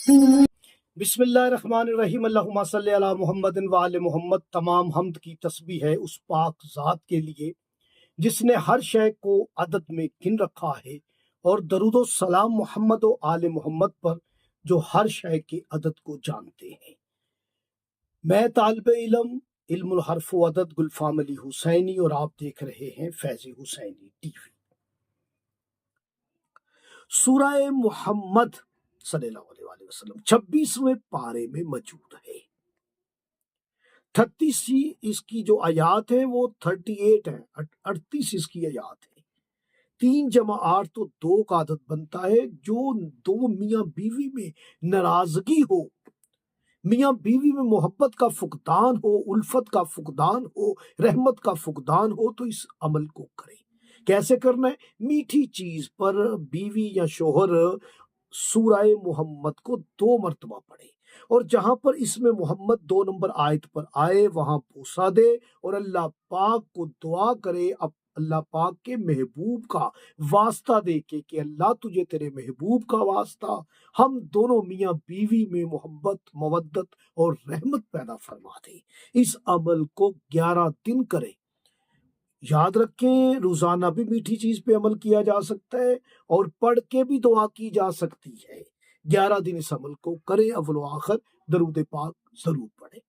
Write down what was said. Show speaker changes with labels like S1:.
S1: بسم اللہ الرحمن الرحیم، اللہم صلی علی محمد وآل محمد۔ تمام حمد کی تسبیح ہے اس پاک ذات کے لیے جس نے ہر شے کو عدد میں گن رکھا ہے، اور درود و سلام محمد و آل محمد پر جو ہر شے کے عدد کو جانتے ہیں۔ میں طالب علم علم الحرف و عدد گلفام علی حسینی، اور آپ دیکھ رہے ہیں فیض حسینی ٹی وی۔ سورہ محمد صلی اللہ علیہ وآلہ وسلم 26ویں پارے میں موجود ہے۔ 38 اس کی جو آیات ہیں وہ 38 ہیں، 38 اس کی آیات ہے۔ 3 جمع 8 تو 2 کا عدد بنتا ہے۔ جو دو میاں بیوی میں ناراضگی ہو، میاں بیوی میں محبت کا فقدان ہو، الفت کا فقدان ہو، رحمت کا فقدان ہو، تو اس عمل کو کریں۔ کیسے کرنا ہے؟ میٹھی چیز پر بیوی یا شوہر سورہ محمد کو 2 مرتبہ پڑھے، اور جہاں پر اس میں محمد 2 نمبر آیت پر آئے وہاں بوسہ دے، اور اللہ پاک کو دعا کرے، اب اللہ پاک کے محبوب کا واسطہ دے کے کہ اللہ تجھے تیرے محبوب کا واسطہ ہم دونوں میاں بیوی میں محبت، مودت اور رحمت پیدا فرما دے۔ اس عمل کو 11 دن کریں۔ یاد رکھیں، روزانہ بھی میٹھی چیز پہ عمل کیا جا سکتا ہے، اور پڑھ کے بھی دعا کی جا سکتی ہے۔ 11 دن اس عمل کو کریں، اول و آخر درود پاک ضرور پڑھیں۔